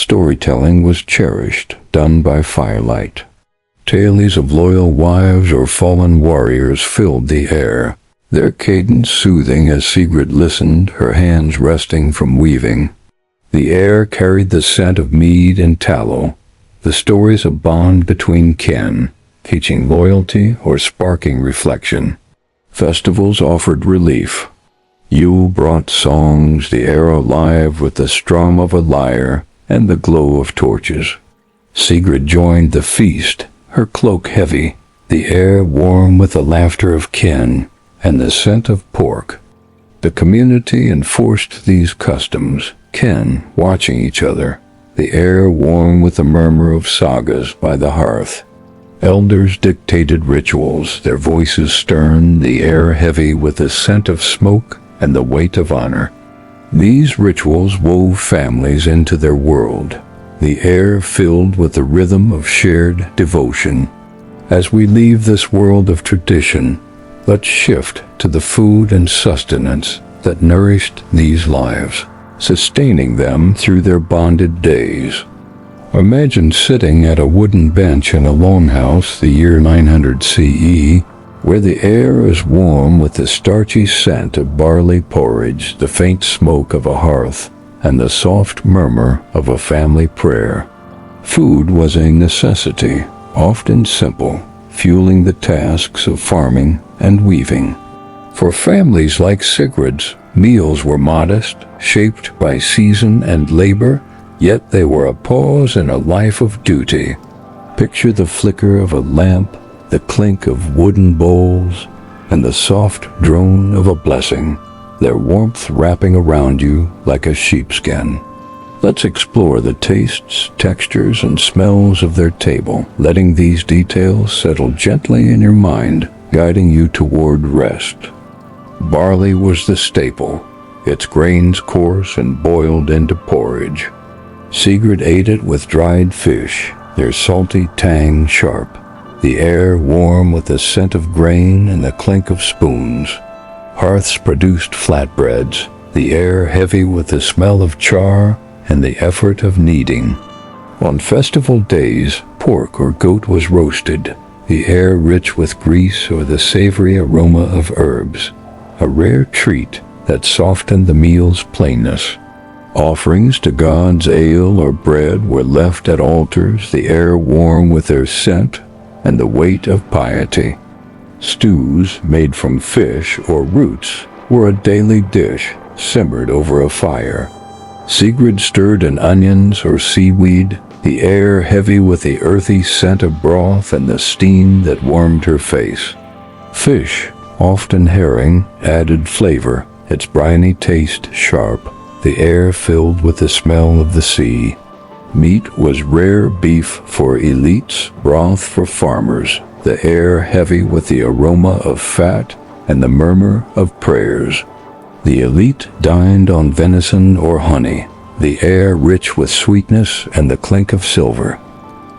storytelling was cherished, done by firelight. Tales of loyal wives or fallen warriors filled the air, their cadence soothing as Sigrid listened, her hands resting from weaving. The air carried the scent of mead and tallow, the stories of bond between kin, teaching loyalty or sparking reflection. Festivals offered relief. Yule brought songs, the air alive with the strum of a lyre and the glow of torches. Sigrid joined the feast, her cloak heavy, the air warm with the laughter of kin and the scent of pork. The community enforced these customs, kin watching each other, the air warm with the murmur of sagas by the hearth. Elders dictated rituals, their voices stern, the air heavy with the scent of smoke and the weight of honor. These rituals wove families into their world, the air filled with the rhythm of shared devotion. As we leave this world of tradition, let's shift to the food and sustenance that nourished these lives, sustaining them through their bonded days. Imagine sitting at a wooden bench in a longhouse the year 900 CE, where the air is warm with the starchy scent of barley porridge, the faint smoke of a hearth, and the soft murmur of a family prayer. Food was a necessity, often simple, fueling the tasks of farming and weaving. For families like Sigrid's, meals were modest, shaped by season and labor, yet they were a pause in a life of duty. Picture the flicker of a lamp, the clink of wooden bowls, and the soft drone of a blessing, their warmth wrapping around you like a sheepskin. Let's explore the tastes, textures, and smells of their table, letting these details settle gently in your mind, guiding you toward rest. Barley was the staple, its grains coarse and boiled into porridge. Sigrid ate it with dried fish, their salty tang sharp, the air warm with the scent of grain and the clink of spoons. Hearths produced flatbreads, the air heavy with the smell of char and the effort of kneading. On festival days, pork or goat was roasted, the air rich with grease or the savory aroma of herbs, a rare treat that softened the meal's plainness. Offerings to gods, ale or bread, were left at altars, the air warm with their scent and the weight of piety. Stews made from fish or roots were a daily dish, simmered over a fire. Sigrid stirred in onions or seaweed, the air heavy with the earthy scent of broth and the steam that warmed her face. Fish, often herring, added flavor, its briny taste sharp, the air filled with the smell of the sea. Meat was rare beef for elites, broth for farmers, the air heavy with the aroma of fat and the murmur of prayers. The elite dined on venison or honey, the air rich with sweetness and the clink of silver.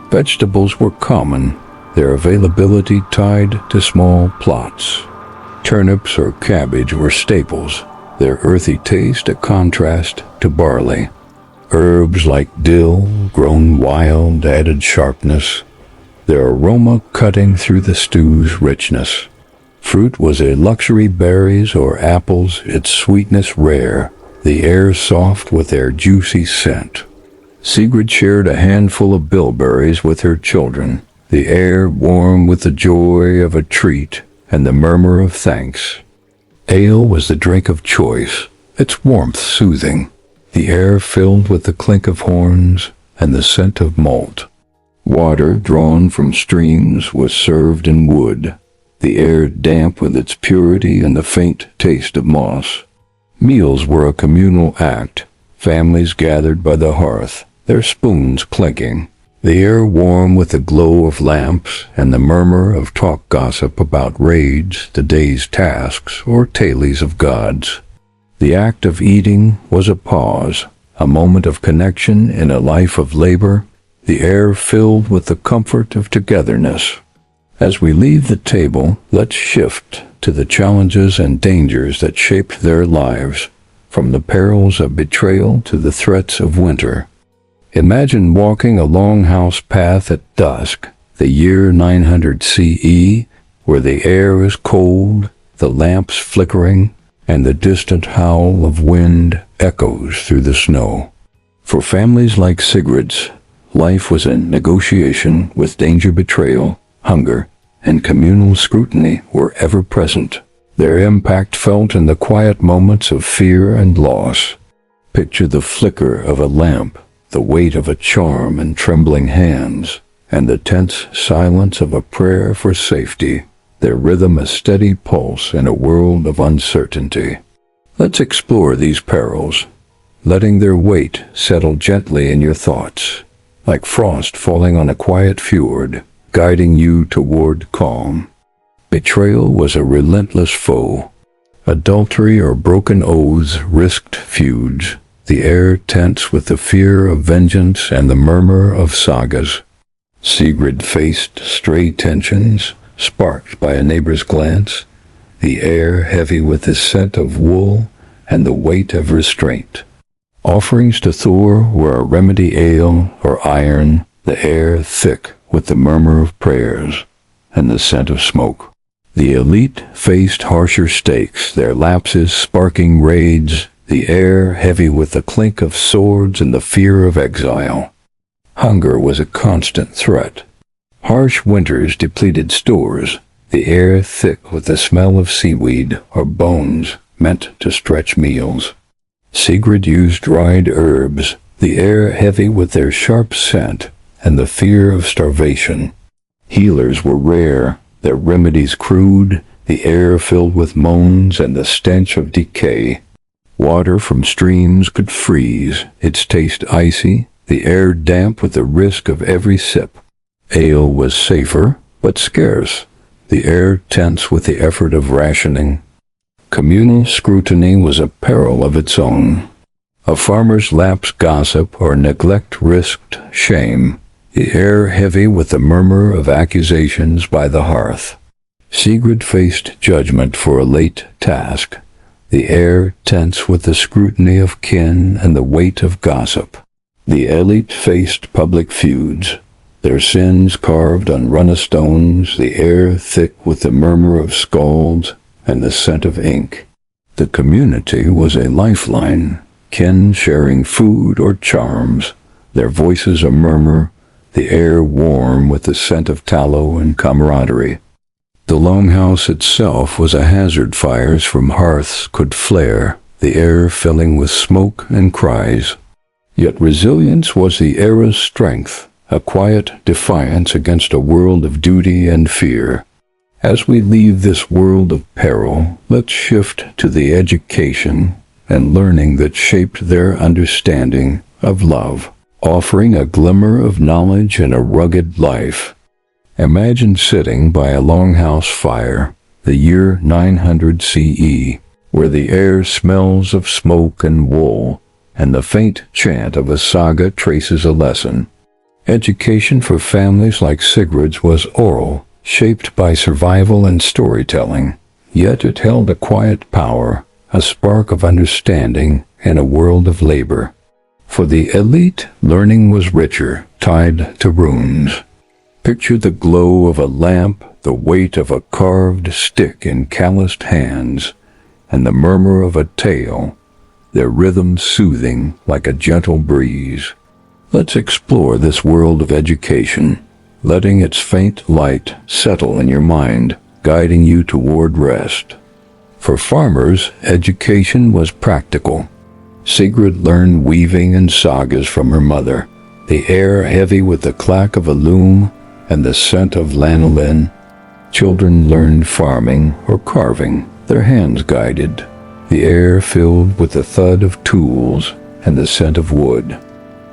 Vegetables were common, their availability tied to small plots. Turnips or cabbage were staples, their earthy taste a contrast to barley. Herbs like dill, grown wild, added sharpness, their aroma cutting through the stew's richness. Fruit was a luxury, berries or apples, its sweetness rare, the air soft with their juicy scent. Sigrid shared a handful of bilberries with her children, the air warm with the joy of a treat and the murmur of thanks. Ale was the drink of choice, its warmth soothing, the air filled with the clink of horns and the scent of malt. Water drawn from streams was served in wood, the air damp with its purity and the faint taste of moss. Meals were a communal act, families gathered by the hearth, their spoons clinking, the air warm with the glow of lamps and the murmur of talk gossip about raids, the day's tasks, or tales of gods. The act of eating was a pause, a moment of connection in a life of labor, the air filled with the comfort of togetherness. As we leave the table, let's shift to the challenges and dangers that shaped their lives, from the perils of betrayal to the threats of winter. Imagine walking a Longhouse path at dusk, the year 900 CE, where the air is cold, the lamps flickering, and the distant howl of wind echoes through the snow. For families like Sigurd's, life was a negotiation with danger, betrayal, hunger, and communal scrutiny were ever present. Their impact felt in the quiet moments of fear and loss. Picture the flicker of a lamp, the weight of a charm in trembling hands, and the tense silence of a prayer for safety, their rhythm a steady pulse in a world of uncertainty. Let's explore these perils, letting their weight settle gently in your thoughts, like frost falling on a quiet fjord, guiding you toward calm. Betrayal was a relentless foe. Adultery or broken oaths risked feuds, the air tense with the fear of vengeance and the murmur of sagas. Sigurd faced stray tensions, sparked by a neighbor's glance, the air heavy with the scent of wool and the weight of restraint. Offerings to Thor were a remedy ale or iron, the air thick with the murmur of prayers and the scent of smoke. The elite faced harsher stakes, their lapses sparking raids, the air heavy with the clink of swords and the fear of exile. Hunger was a constant threat. Harsh winters depleted stores, the air thick with the smell of seaweed or bones meant to stretch meals. Sigurd used dried herbs, the air heavy with their sharp scent and the fear of starvation. Healers were rare, their remedies crude, the air filled with moans and the stench of decay. Water from streams could freeze, its taste icy, the air damp with the risk of every sip. Ale was safer, but scarce, the air tense with the effort of rationing. Communal scrutiny was a peril of its own. A farmer's lapse gossip or neglect risked shame, the air heavy with the murmur of accusations by the hearth. Sigurd faced judgment for a late task, the air tense with the scrutiny of kin and the weight of gossip. The elite faced public feuds, their sins carved on runna stones, the air thick with the murmur of skalds and the scent of ink. The community was a lifeline, kin sharing food or charms, their voices a murmur, the air warm with the scent of tallow and camaraderie. The Longhouse itself was a hazard. Fires from hearths could flare, the air filling with smoke and cries. Yet resilience was the era's strength, a quiet defiance against a world of duty and fear. As we leave this world of peril, let's shift to the education and learning that shaped their understanding of love, offering a glimmer of knowledge in a rugged life. Imagine sitting by a Longhouse fire, the year 900 CE, where the air smells of smoke and wool, and the faint chant of a saga traces a lesson. Education for families like Sigurd's was oral, shaped by survival and storytelling, yet it held a quiet power, a spark of understanding in a world of labor. For the elite, learning was richer, tied to runes. Picture the glow of a lamp, the weight of a carved stick in calloused hands, and the murmur of a tale, their rhythm soothing like a gentle breeze. Let's explore this world of education, letting its faint light settle in your mind, guiding you toward rest. For farmers, education was practical. Sigrid learned weaving and sagas from her mother, the air heavy with the clack of a loom and the scent of lanolin. Children learned farming or carving, their hands guided, the air filled with the thud of tools and the scent of wood.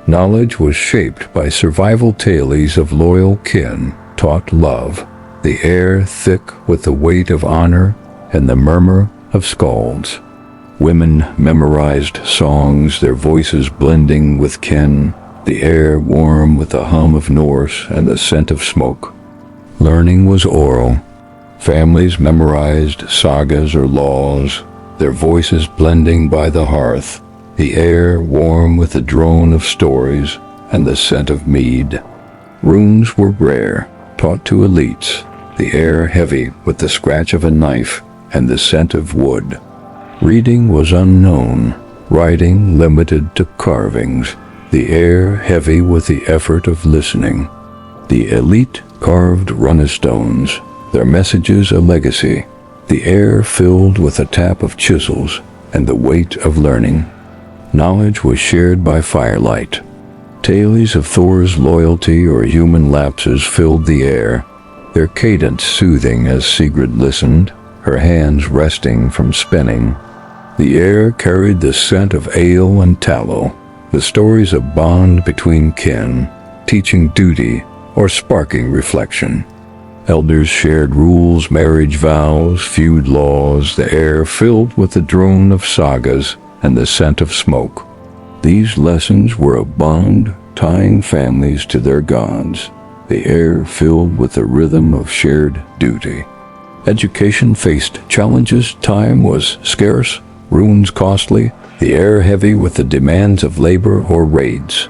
Knowledge was shaped by survival tales of loyal kin, taught love, the air thick with the weight of honor and the murmur of skalds. Women memorized songs, their voices blending with kin, the air warm with the hum of Norse and the scent of smoke. Learning was oral. Families memorized sagas or laws, their voices blending by the hearth, the air warm with the drone of stories and the scent of mead. Runes were rare, taught to elites, the air heavy with the scratch of a knife and the scent of wood. Reading was unknown, writing limited to carvings, the air heavy with the effort of listening. The elite carved runestones, their messages a legacy, the air filled with the tap of chisels and the weight of learning. Knowledge was shared by firelight. Tales of Thor's loyalty or human lapses filled the air, their cadence soothing as Sigrid listened, her hands resting from spinning. The air carried the scent of ale and tallow, the stories of bond between kin, teaching duty or sparking reflection. Elders shared rules, marriage vows, feud laws, the air filled with the drone of sagas and the scent of smoke. These lessons were a bond tying families to their gods, the air filled with the rhythm of shared duty. Education faced challenges, time was scarce, runes costly, the air heavy with the demands of labor or raids.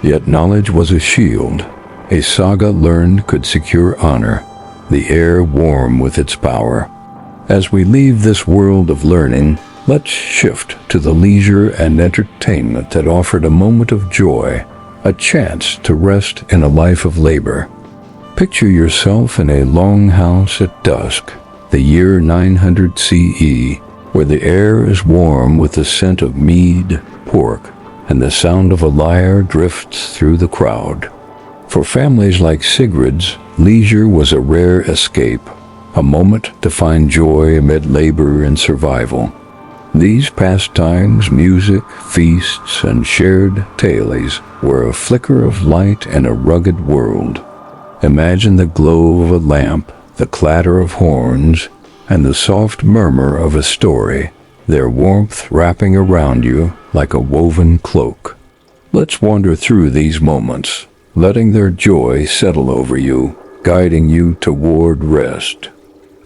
Yet knowledge was a shield. A saga learned could secure honor, the air warm with its power. As we leave this world of learning, let's shift to the leisure and entertainment that offered a moment of joy, a chance to rest in a life of labor. Picture yourself in a longhouse at dusk, the year 900 CE, where the air is warm with the scent of mead, pork, and the sound of a lyre drifts through the crowd. For families like Sigrid's, leisure was a rare escape, a moment to find joy amid labor and survival. These pastimes, music, feasts, and shared tales were a flicker of light in a rugged world. Imagine the glow of a lamp, the clatter of horns, and the soft murmur of a story, their warmth wrapping around you like a woven cloak. Let's wander through these moments, letting their joy settle over you, guiding you toward rest.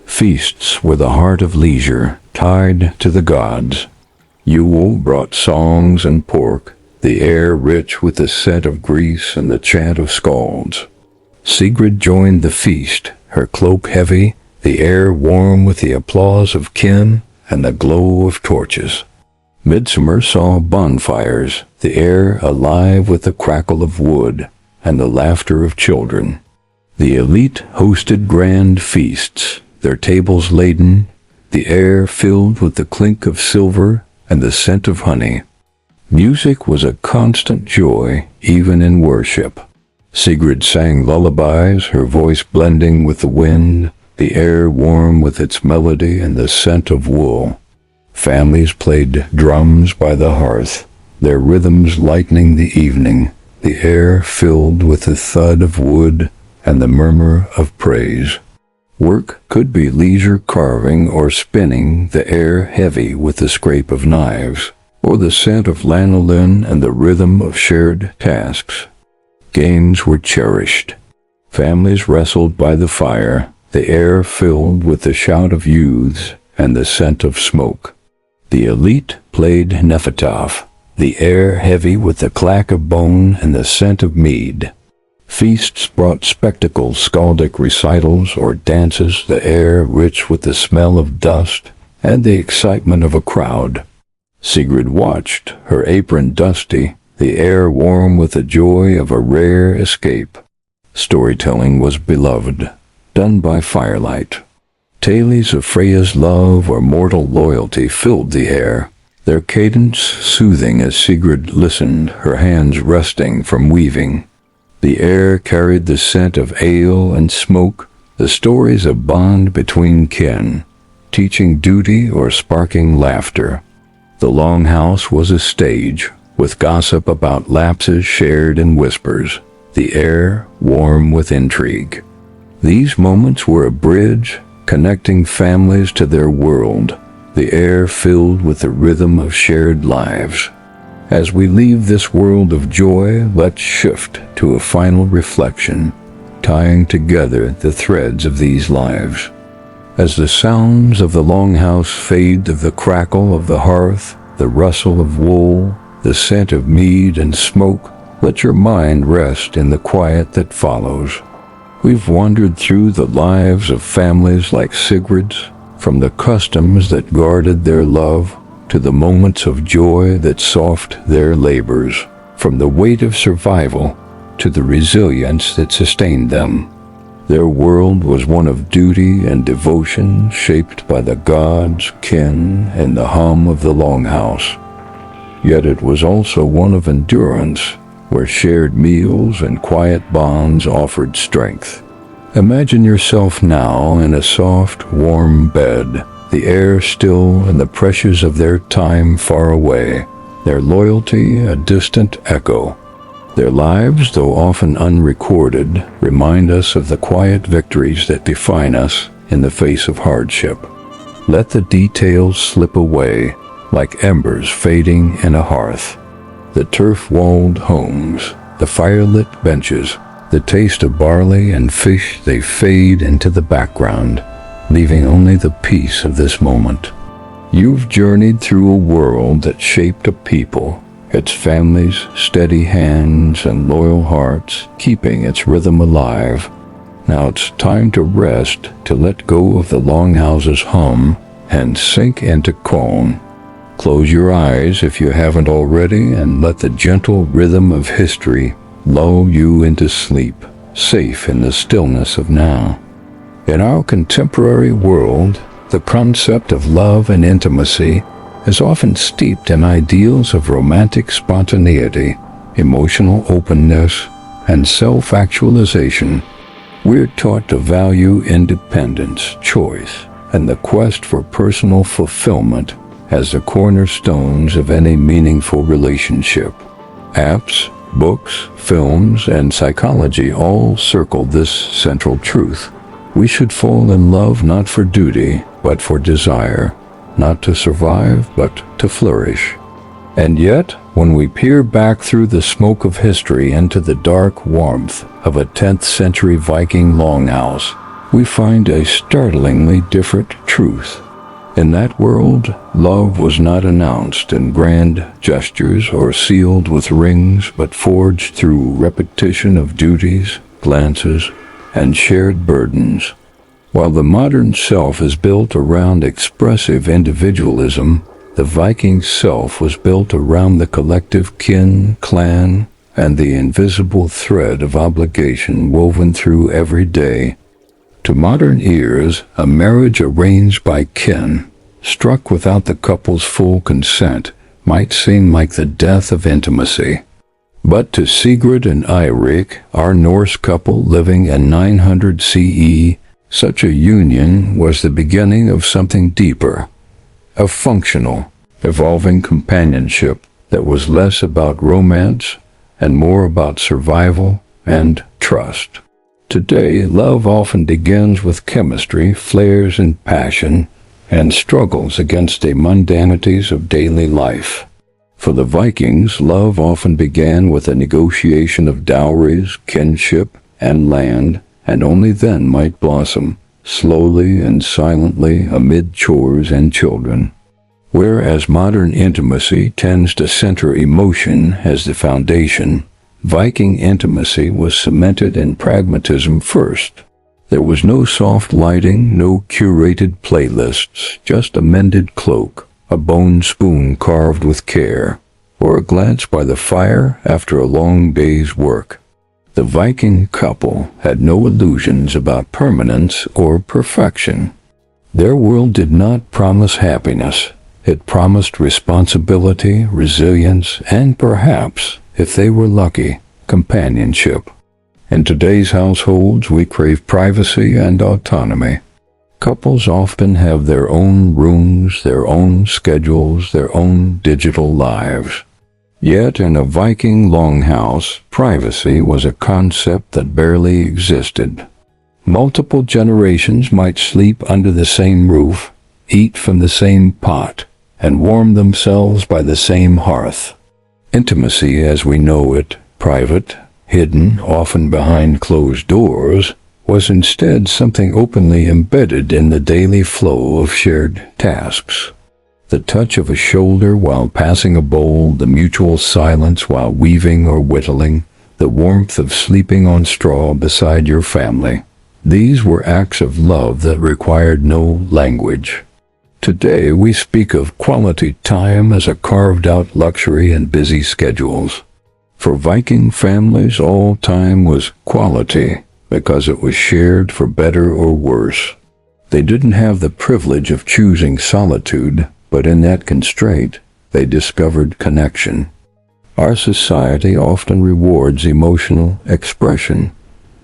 Feasts were the heart of leisure, tied to the gods. Yule brought songs and pork, the air rich with the scent of grease and the chant of skalds. Sigrid joined the feast, her cloak heavy, the air warm with the applause of kin and the glow of torches. Midsummer saw bonfires, the air alive with the crackle of wood and the laughter of children. The elite hosted grand feasts, their tables laden, the air filled with the clink of silver and the scent of honey. Music was a constant joy, even in worship. Sigrid sang lullabies, her voice blending with the wind, the air warm with its melody and the scent of wool. Families played drums by the hearth, their rhythms lightening the evening, the air filled with the thud of wood and the murmur of praise. Work could be leisure carving or spinning, the air heavy with the scrape of knives, or the scent of lanolin and the rhythm of shared tasks. Games were cherished. Families wrestled by the fire, the air filled with the shout of youths and the scent of smoke. The elite played Nefertaf, the air heavy with the clack of bone and the scent of mead. Feasts brought spectacles, skaldic recitals, or dances, the air rich with the smell of dust and the excitement of a crowd. Sigrid watched, her apron dusty, the air warm with the joy of a rare escape. Storytelling was beloved, done by firelight. Tales of Freya's love or mortal loyalty filled the air, their cadence soothing as Sigrid listened, her hands resting from weaving. The air carried the scent of ale and smoke, the stories of bond between kin, teaching duty or sparking laughter. The longhouse was a stage, with gossip about lapses shared in whispers, the air warm with intrigue. These moments were a bridge, connecting families to their world, the air filled with the rhythm of shared lives. As we leave this world of joy, let's shift to a final reflection, tying together the threads of these lives. As the sounds of the longhouse fade to the crackle of the hearth, the rustle of wool, the scent of mead and smoke, Let your mind rest in the quiet that follows. We've wandered through the lives of families like Sigrid's, from the customs that guarded their love to the moments of joy that softened their labors, from the weight of survival to the resilience that sustained them. Their world was one of duty and devotion, shaped by the gods, kin, and the hum of the Longhouse. Yet it was also one of endurance, where shared meals and quiet bonds offered strength. Imagine yourself now in a soft, warm bed, the air still and the pressures of their time far away, their loyalty a distant echo. Their lives, though often unrecorded, remind us of the quiet victories that define us in the face of hardship. Let the details slip away, like embers fading in a hearth. The turf-walled homes, the fire-lit benches, the taste of barley and fish, they fade into the background, leaving only the peace of this moment. You've journeyed through a world that shaped a people, its families, steady hands, and loyal hearts, keeping its rhythm alive. Now it's time to rest, to let go of the Longhouse's hum, and sink into calm. Close your eyes if you haven't already, and let the gentle rhythm of history lull you into sleep, safe in the stillness of now. In our contemporary world, the concept of love and intimacy is often steeped in ideals of romantic spontaneity, emotional openness, and self-actualization. We're taught to value independence, choice, and the quest for personal fulfillment as the cornerstones of any meaningful relationship. Apps, books, films, and psychology all circle this central truth. We should fall in love not for duty, but for desire, not to survive, but to flourish. And yet, when we peer back through the smoke of history into the dark warmth of a 10th century Viking Longhouse, we find a startlingly different truth. In that world, love was not announced in grand gestures or sealed with rings, but forged through repetition of duties, glances, and shared burdens. While the modern self is built around expressive individualism, the Viking self was built around the collective kin, clan, and the invisible thread of obligation woven through every day. To modern ears, a marriage arranged by kin, struck without the couple's full consent, might seem like the death of intimacy. But to Sigrid and Eirik, our Norse couple living in 900 CE, such a union was the beginning of something deeper, a functional, evolving companionship that was less about romance and more about survival and trust. Today, love often begins with chemistry, flares in passion, and struggles against the mundanities of daily life. For the Vikings, love often began with a negotiation of dowries, kinship, and land, and only then might blossom, slowly and silently amid chores and children. Whereas modern intimacy tends to center emotion as the foundation, Viking intimacy was cemented in pragmatism first. There was no soft lighting, no curated playlists, just a mended cloak, a bone spoon carved with care, or a glance by the fire after a long day's work. The Viking couple had no illusions about permanence or perfection. Their world did not promise happiness. It promised responsibility, resilience, and perhaps, if they were lucky, companionship. In today's households, we crave privacy and autonomy. Couples often have their own rooms, their own schedules, their own digital lives. Yet in a Viking Longhouse, privacy was a concept that barely existed. Multiple generations might sleep under the same roof, eat from the same pot, and warm themselves by the same hearth. Intimacy as we know it, private, hidden, often behind closed doors, was instead something openly embedded in the daily flow of shared tasks. The touch of a shoulder while passing a bowl, the mutual silence while weaving or whittling, the warmth of sleeping on straw beside your family. These were acts of love that required no language. Today we speak of quality time as a carved-out luxury in busy schedules. For Viking families, all time was quality because it was shared for better or worse. They didn't have the privilege of choosing solitude, but in that constraint, they discovered connection. Our society often rewards emotional expression,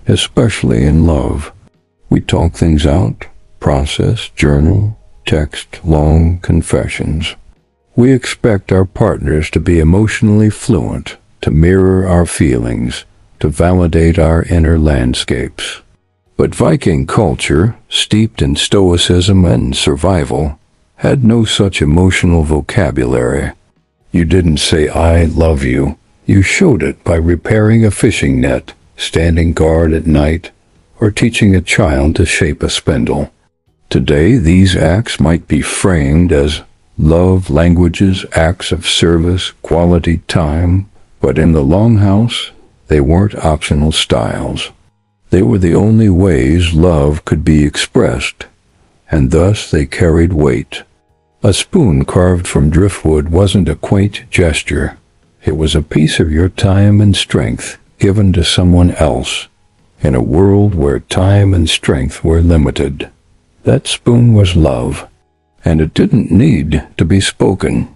especially in love. We talk things out, process, journal, text long confessions. We expect our partners to be emotionally fluent, to mirror our feelings, to validate our inner landscapes. But Viking culture, steeped in stoicism and survival, had no such emotional vocabulary. You didn't say, "I love you." You showed it by repairing a fishing net, standing guard at night, or teaching a child to shape a spindle. Today, these acts might be framed as love languages, acts of service, quality time, but in the Longhouse, they weren't optional styles. They were the only ways love could be expressed, and thus they carried weight. A spoon carved from driftwood wasn't a quaint gesture. It was a piece of your time and strength given to someone else, in a world where time and strength were limited. That spoon was love, and it didn't need to be spoken.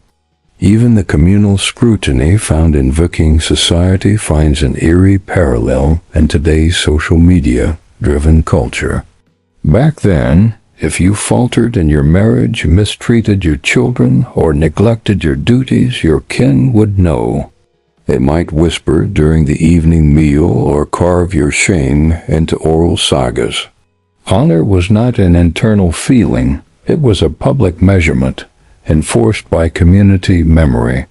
Even the communal scrutiny found in Viking society finds an eerie parallel in today's social media-driven culture. Back then, if you faltered in your marriage, mistreated your children, or neglected your duties, your kin would know. They might whisper during the evening meal or carve your shame into oral sagas. Honor was not an internal feeling, it was a public measurement, enforced by community memory.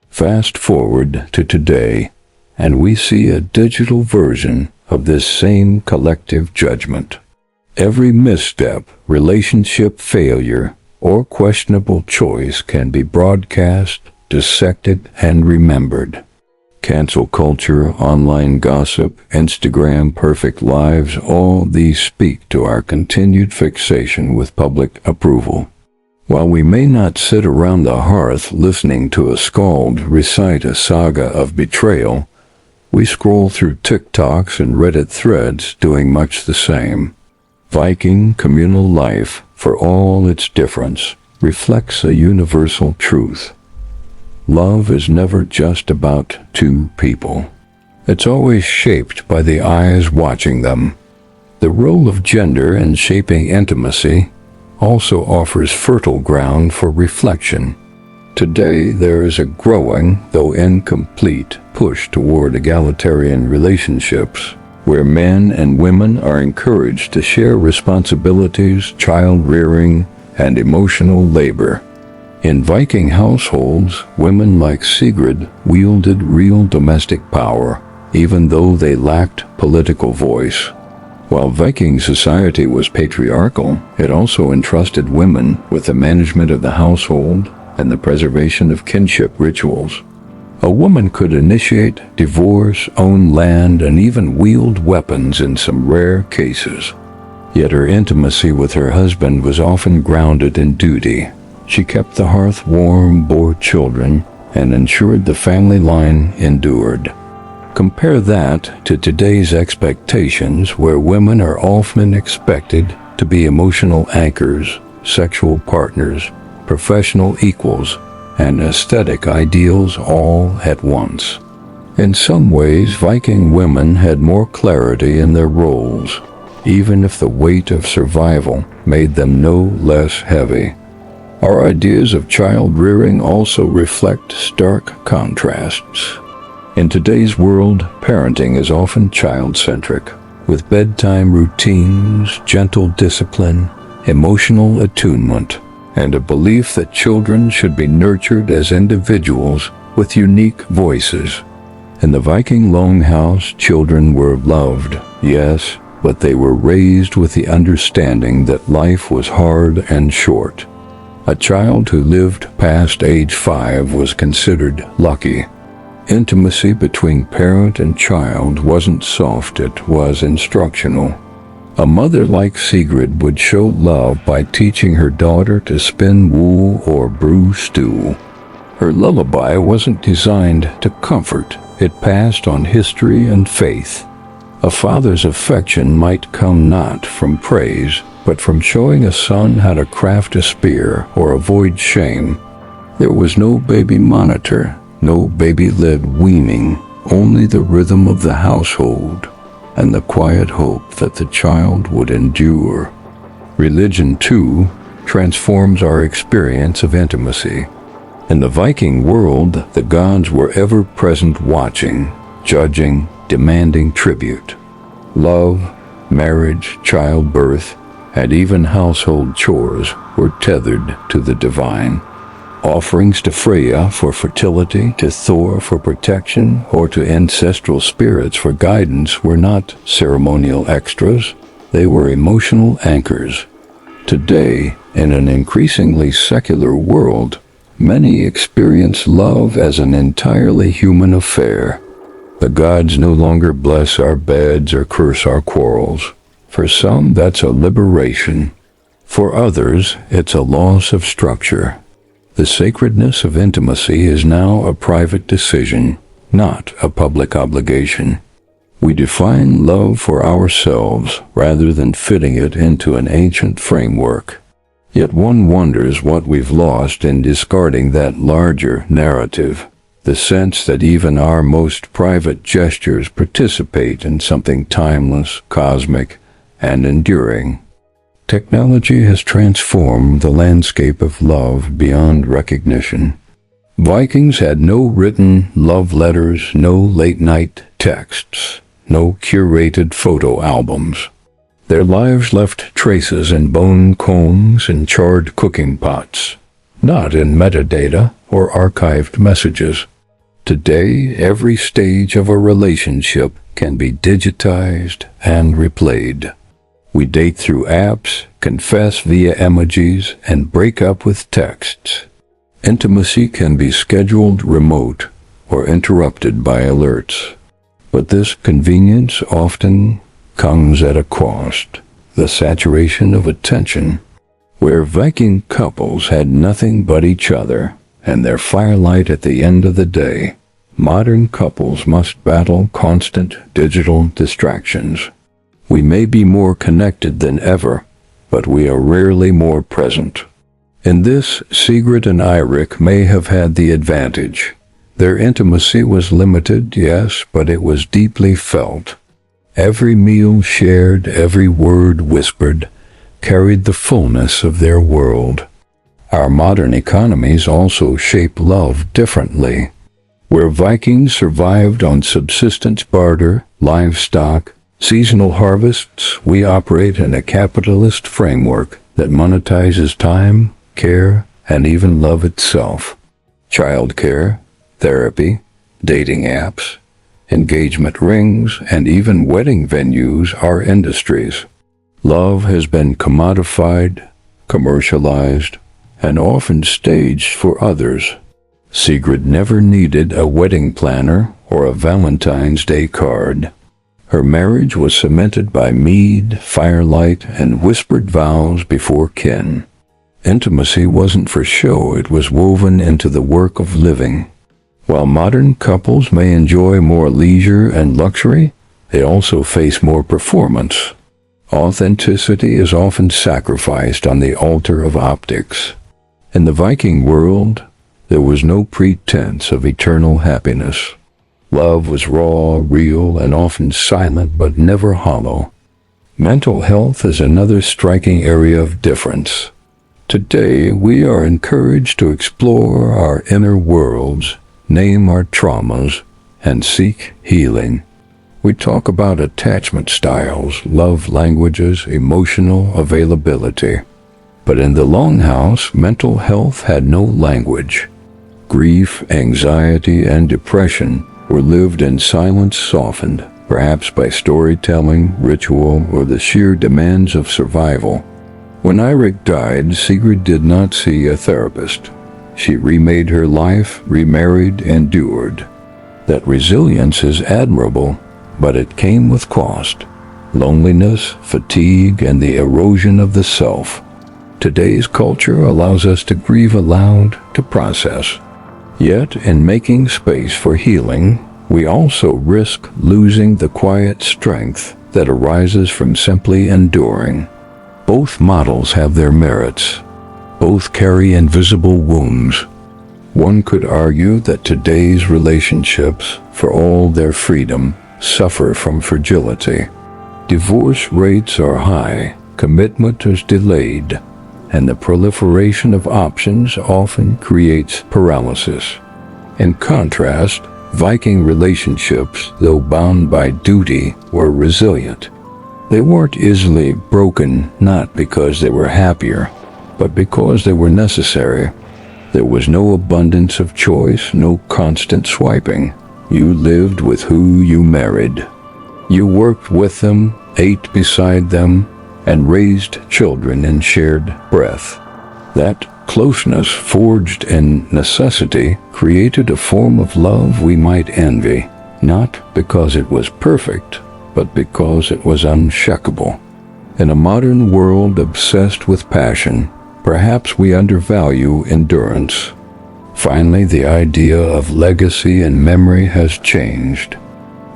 Fast forward to today, and we see a digital version of this same collective judgment. Every misstep, relationship failure, or questionable choice can be broadcast, dissected, and remembered. Cancel culture, online gossip, Instagram perfect lives, all these speak to our continued fixation with public approval. While we may not sit around the hearth listening to a skald recite a saga of betrayal, we scroll through TikToks and Reddit threads doing much the same. Viking communal life, for all its difference, reflects a universal truth. Love is never just about two people. It's always shaped by the eyes watching them. The role of gender in shaping intimacy also offers fertile ground for reflection. Today, there is a growing, though incomplete, push toward egalitarian relationships, where men and women are encouraged to share responsibilities, child-rearing, and emotional labor. In Viking households, women like Sigrid wielded real domestic power, even though they lacked political voice. While Viking society was patriarchal, it also entrusted women with the management of the household and the preservation of kinship rituals. A woman could initiate divorce, own land, and even wield weapons in some rare cases. Yet her intimacy with her husband was often grounded in duty. She kept the hearth warm, bore children, and ensured the family line endured. Compare that to today's expectations, where women are often expected to be emotional anchors, sexual partners, professional equals, and aesthetic ideals all at once. In some ways, Viking women had more clarity in their roles, even if the weight of survival made them no less heavy. Our ideas of child-rearing also reflect stark contrasts. In today's world, parenting is often child-centric, with bedtime routines, gentle discipline, emotional attunement, and a belief that children should be nurtured as individuals with unique voices. In the Viking Longhouse, children were loved, yes, but they were raised with the understanding that life was hard and short. A child who lived past age 5 was considered lucky. Intimacy between parent and child wasn't soft, it was instructional. A mother like Sigrid would show love by teaching her daughter to spin wool or brew stew. Her lullaby wasn't designed to comfort, it passed on history and faith. A father's affection might come not from praise, but from showing a son how to craft a spear or avoid shame. There was no baby monitor, no baby-led weaning, only the rhythm of the household and the quiet hope that the child would endure. Religion, too, transforms our experience of intimacy. In the Viking world, the gods were ever present, watching, judging, demanding tribute. Love, marriage, childbirth, and even household chores were tethered to the divine. Offerings to Freya for fertility, to Thor for protection, or to ancestral spirits for guidance were not ceremonial extras, they were emotional anchors. Today, in an increasingly secular world, many experience love as an entirely human affair. The gods no longer bless our beds or curse our quarrels. For some, that's a liberation. For others, it's a loss of structure. The sacredness of intimacy is now a private decision, not a public obligation. We define love for ourselves rather than fitting it into an ancient framework. Yet one wonders what we've lost in discarding that larger narrative, the sense that even our most private gestures participate in something timeless, cosmic, and enduring. Technology has transformed the landscape of love beyond recognition. Vikings had no written love letters, no late-night texts, no curated photo albums. Their lives left traces in bone combs and charred cooking pots, not in metadata or archived messages. Today, every stage of a relationship can be digitized and replayed. We date through apps, confess via emojis, and break up with texts. Intimacy can be scheduled remote or interrupted by alerts. But this convenience often comes at a cost, the saturation of attention. Where Viking couples had nothing but each other and their firelight at the end of the day, modern couples must battle constant digital distractions. We may be more connected than ever, but we are rarely more present. In this, Sigrid and Eirik may have had the advantage. Their intimacy was limited, yes, but it was deeply felt. Every meal shared, every word whispered, carried the fullness of their world. Our modern economies also shape love differently. Where Vikings survived on subsistence barter, livestock, seasonal harvests, we operate in a capitalist framework that monetizes time, care, and even love itself. Childcare, therapy, dating apps, engagement rings, and even wedding venues are industries. Love has been commodified, commercialized, and often staged for others. Sigrid never needed a wedding planner or a Valentine's Day card. Her marriage was cemented by mead, firelight, and whispered vows before kin. Intimacy wasn't for show, it was woven into the work of living. While modern couples may enjoy more leisure and luxury, they also face more performance. Authenticity is often sacrificed on the altar of optics. In the Viking world, there was no pretense of eternal happiness. Love was raw, real, and often silent, but never hollow. Mental health is another striking area of difference. Today, we are encouraged to explore our inner worlds, name our traumas, and seek healing. We talk about attachment styles, love languages, emotional availability. But in the Longhouse, mental health had no language. Grief, anxiety, and depression were lived in silence, softened, perhaps by storytelling, ritual, or the sheer demands of survival. When Eirik died, Sigrid did not see a therapist. She remade her life, remarried, endured. That resilience is admirable, but it came with cost. Loneliness, fatigue, and the erosion of the self. Today's culture allows us to grieve aloud, to process. Yet, in making space for healing, we also risk losing the quiet strength that arises from simply enduring. Both models have their merits. Both carry invisible wounds. One could argue that today's relationships, for all their freedom, suffer from fragility. Divorce rates are high, commitment is delayed, and the proliferation of options often creates paralysis. In contrast, Viking relationships, though bound by duty, were resilient. They weren't easily broken, not because they were happier, but because they were necessary. There was no abundance of choice, no constant swiping. You lived with who you married. You worked with them, ate beside them, and raised children in shared breath. That closeness, forged in necessity, created a form of love we might envy, not because it was perfect, but because it was unshakable. In a modern world obsessed with passion, perhaps we undervalue endurance. Finally, the idea of legacy and memory has changed.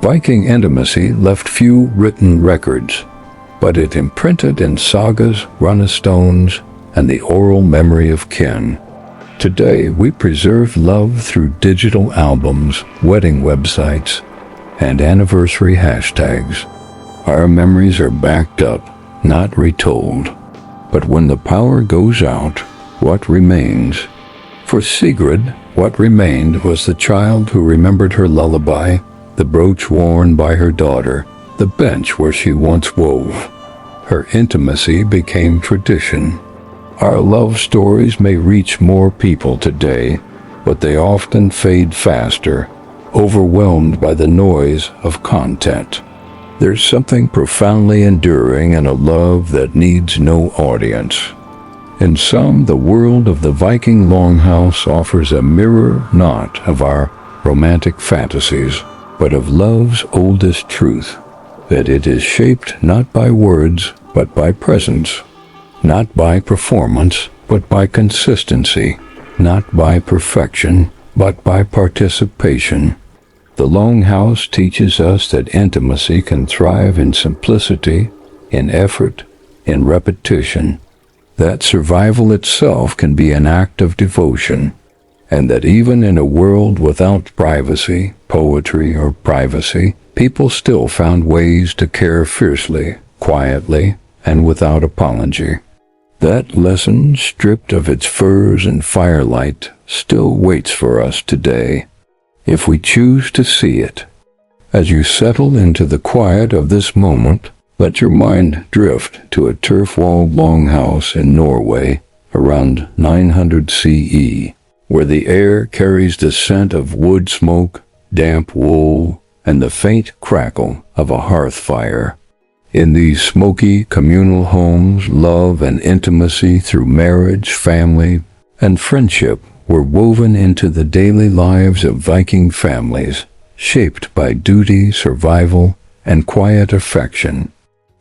Viking intimacy left few written records, but it imprinted in sagas, runestones, and the oral memory of kin. Today, we preserve love through digital albums, wedding websites, and anniversary hashtags. Our memories are backed up, not retold. But when the power goes out, what remains? For Sigrid, what remained was the child who remembered her lullaby, the brooch worn by her daughter, the bench where she once wove. Her intimacy became tradition. Our love stories may reach more people today, but they often fade faster, overwhelmed by the noise of content. There's something profoundly enduring in a love that needs no audience. In sum, the world of the Viking Longhouse offers a mirror not of our romantic fantasies, but of love's oldest truth, that it is shaped not by words, but by presence, not by performance, but by consistency, not by perfection, but by participation. The Longhouse teaches us that intimacy can thrive in simplicity, in effort, in repetition, that survival itself can be an act of devotion, and that even in a world without privacy, poetry, or privacy, people still found ways to care fiercely, quietly, and without apology. That lesson, stripped of its furs and firelight, still waits for us today, if we choose to see it. As you settle into the quiet of this moment, let your mind drift to a turf-walled longhouse in Norway around 900 CE, where the air carries the scent of wood smoke, damp wool, and the faint crackle of a hearth fire. In these smoky, communal homes, love and intimacy through marriage, family, and friendship were woven into the daily lives of Viking families, shaped by duty, survival, and quiet affection.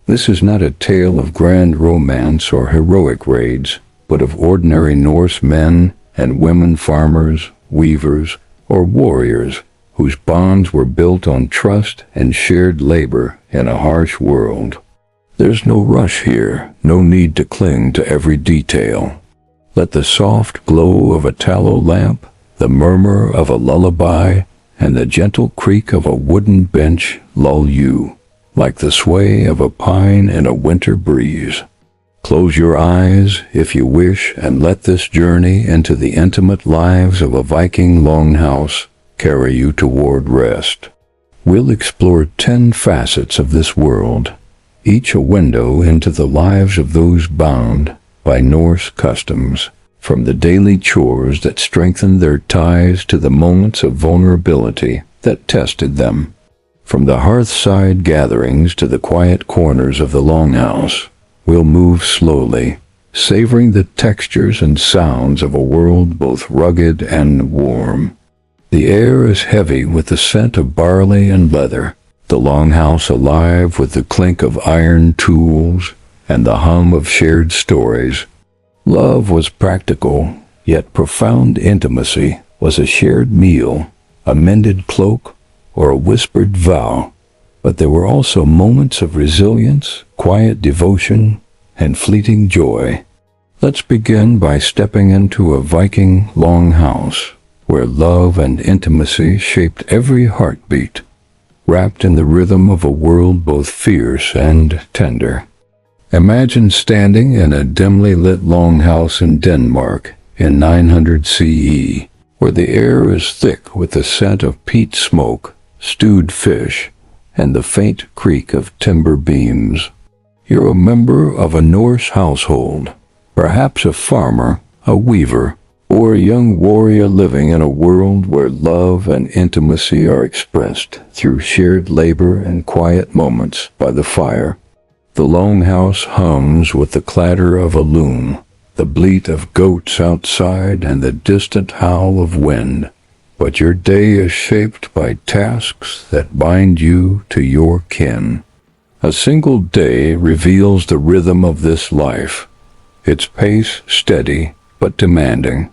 This is not a tale of grand romance or heroic raids, but of ordinary Norse men and women farmers, weavers, or warriors whose bonds were built on trust and shared labor in a harsh world. There's no rush here, no need to cling to every detail. Let the soft glow of a tallow lamp, the murmur of a lullaby, and the gentle creak of a wooden bench lull you, like the sway of a pine in a winter breeze. Close your eyes, if you wish, and let this journey into the intimate lives of a Viking longhouse carry you toward rest. We'll explore 10 facets of this world, each a window into the lives of those bound by Norse customs, from the daily chores that strengthened their ties to the moments of vulnerability that tested them, from the hearthside gatherings to the quiet corners of the longhouse. We'll move slowly, savoring the textures and sounds of a world both rugged and warm. The air is heavy with the scent of barley and leather, the longhouse alive with the clink of iron tools and the hum of shared stories. Love was practical, yet profound intimacy was a shared meal, a mended cloak, or a whispered vow. But there were also moments of resilience, quiet devotion, and fleeting joy. Let's begin by stepping into a Viking Longhouse, where love and intimacy shaped every heartbeat, wrapped in the rhythm of a world both fierce and tender. Imagine standing in a dimly lit longhouse in Denmark in 900 CE, where the air is thick with the scent of peat smoke, stewed fish, and the faint creak of timber beams. You're a member of a Norse household, perhaps a farmer, a weaver, or a young warrior living in a world where love and intimacy are expressed through shared labor and quiet moments by the fire. The longhouse hums with the clatter of a loom, the bleat of goats outside, and the distant howl of wind. But your day is shaped by tasks that bind you to your kin. A single day reveals the rhythm of this life, its pace steady but demanding.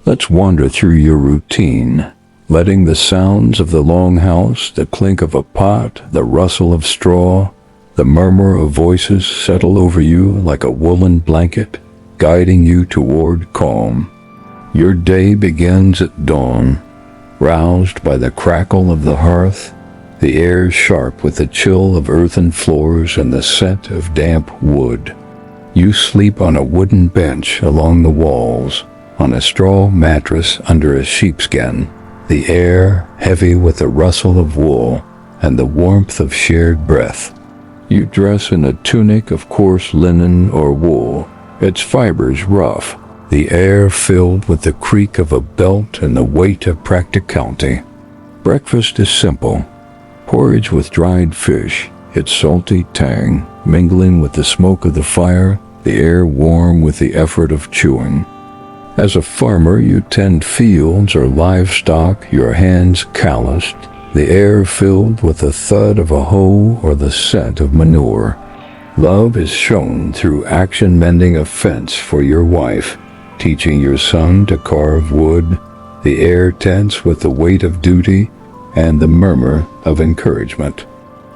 Let's wander through your routine, letting the sounds of the longhouse, the clink of a pot, the rustle of straw, the murmur of voices settle over you like a woolen blanket, guiding you toward calm. Your day begins at dawn, roused by the crackle of the hearth, the air sharp with the chill of earthen floors and the scent of damp wood. You sleep on a wooden bench along the walls, on a straw mattress under a sheepskin, the air heavy with the rustle of wool and the warmth of shared breath. You dress in a tunic of coarse linen or wool, its fibers rough, the air filled with the creak of a belt and the weight of practicality. Breakfast is simple. Porridge with dried fish, its salty tang mingling with the smoke of the fire, the air warm with the effort of chewing. As a farmer, you tend fields or livestock, your hands calloused, the air filled with the thud of a hoe or the scent of manure. Love is shown through action, mending a fence for your wife, teaching your son to carve wood, the air tense with the weight of duty and the murmur of encouragement.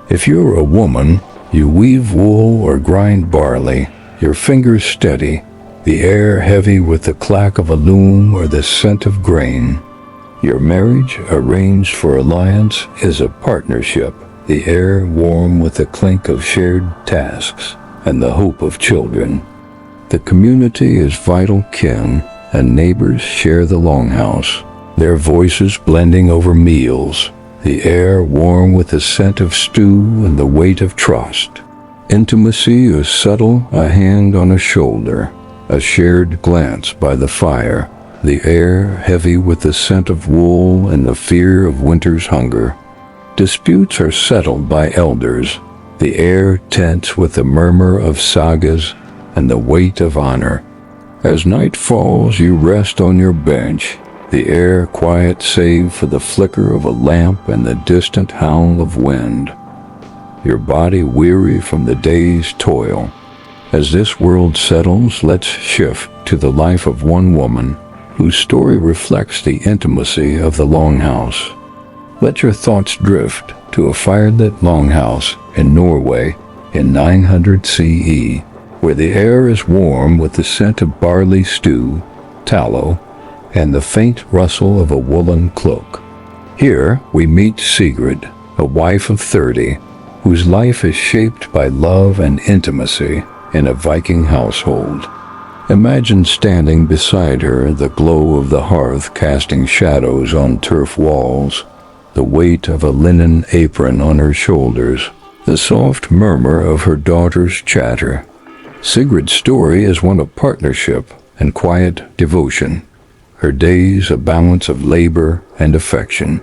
If you're a woman, you weave wool or grind barley, your fingers steady, the air heavy with the clack of a loom or the scent of grain. Your marriage, arranged for alliance, is a partnership, the air warm with the clink of shared tasks and the hope of children. The community is vital kin, and neighbors share the longhouse, their voices blending over meals, the air warm with the scent of stew and the weight of trust. Intimacy is subtle, a hand on a shoulder, a shared glance by the fire, the air heavy with the scent of wool and the fear of winter's hunger. Disputes are settled by elders, the air tense with the murmur of sagas and the weight of honor. As night falls, you rest on your bench, the air quiet save for the flicker of a lamp and the distant howl of wind. Your body weary from the day's toil. As this world settles, let's shift to the life of one woman whose story reflects the intimacy of the longhouse. Let your thoughts drift to a firelit longhouse in Norway in 900 CE, where the air is warm with the scent of barley stew, tallow, and the faint rustle of a woolen cloak. Here we meet Sigrid, a wife of 30, whose life is shaped by love and intimacy in a Viking household. Imagine standing beside her, the glow of the hearth casting shadows on turf walls, the weight of a linen apron on her shoulders, the soft murmur of her daughter's chatter. Sigrid's story is one of partnership and quiet devotion, her days a balance of labor and affection.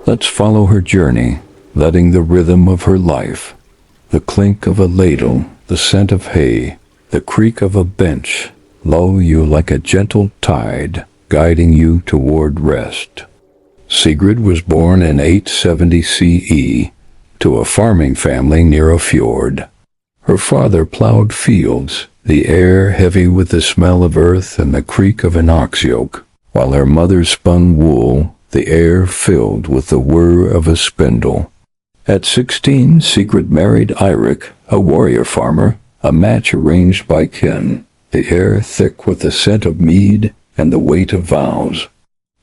Let's follow her journey, letting the rhythm of her life, the clink of a ladle, the scent of hay, the creak of a bench lull you like a gentle tide, guiding you toward rest. Sigrid was born in 870 CE to a farming family near a fjord. Her father plowed fields, the air heavy with the smell of earth and the creak of an ox yoke, while her mother spun wool, the air filled with the whir of a spindle. At 16, Sigrid married Eirik, a warrior farmer, a match arranged by kin, the air thick with the scent of mead and the weight of vows.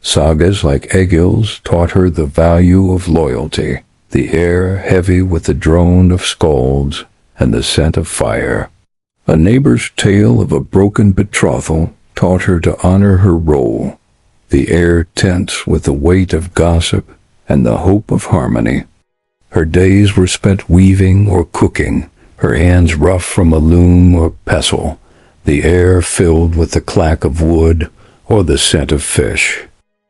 Sagas like Egil's taught her the value of loyalty, the air heavy with the drone of skalds and the scent of fire. A neighbor's tale of a broken betrothal taught her to honor her role, the air tense with the weight of gossip and the hope of harmony. Her days were spent weaving or cooking, her hands rough from a loom or pestle, the air filled with the clack of wood or the scent of fish.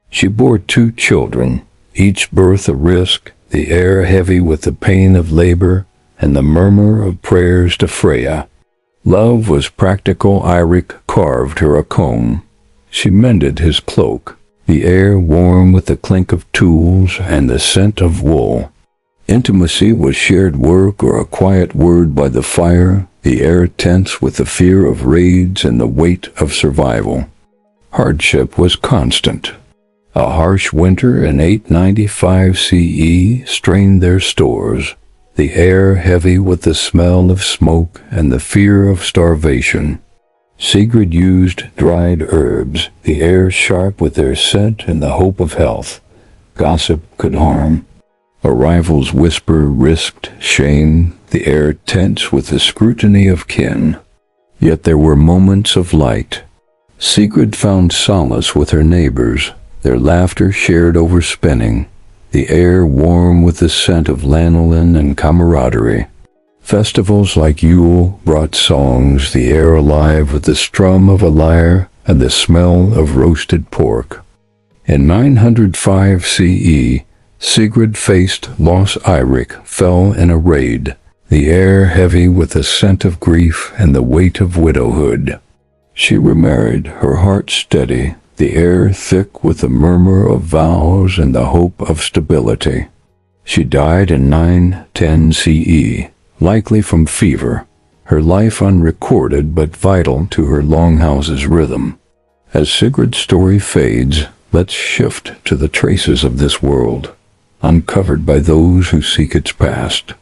She bore 2 children, each birth a risk, the air heavy with the pain of labor and the murmur of prayers to Freya. Love was practical. Eirik carved her a comb. She mended his cloak, the air warm with the clink of tools and the scent of wool. Intimacy was shared work or a quiet word by the fire, the air tense with the fear of raids and the weight of survival. Hardship was constant. A harsh winter in 895 CE strained their stores, the air heavy with the smell of smoke and the fear of starvation. Sigrid used dried herbs, the air sharp with their scent and the hope of health. Gossip could harm. A rival's whisper risked shame, the air tense with the scrutiny of kin. Yet there were moments of light. Sigrid found solace with her neighbors, their laughter shared over spinning, the air warm with the scent of lanolin and camaraderie. Festivals like Yule brought songs, the air alive with the strum of a lyre and the smell of roasted pork. In 905 CE, Sigrid faced lost Eirik, fell in a raid, the air heavy with the scent of grief and the weight of widowhood. She remarried, her heart steady, the air thick with the murmur of vows and the hope of stability. She died in 910 CE, likely from fever, her life unrecorded but vital to her Longhouse's rhythm. As Sigrid's story fades, let's shift to the traces of this world, uncovered by those who seek its past.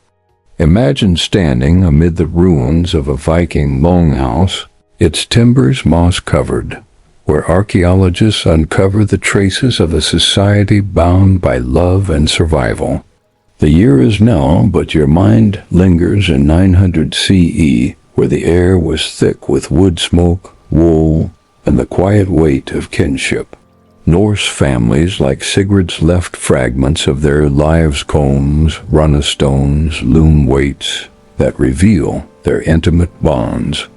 Imagine standing amid the ruins of a Viking Longhouse, its timbers moss-covered, where archaeologists uncover the traces of a society bound by love and survival. The year is now, but your mind lingers in 900 CE, where the air was thick with wood smoke, wool, and the quiet weight of kinship. Norse families like Sigrid's left fragments of their lives' combs, runestones, loom weights that reveal their intimate bonds.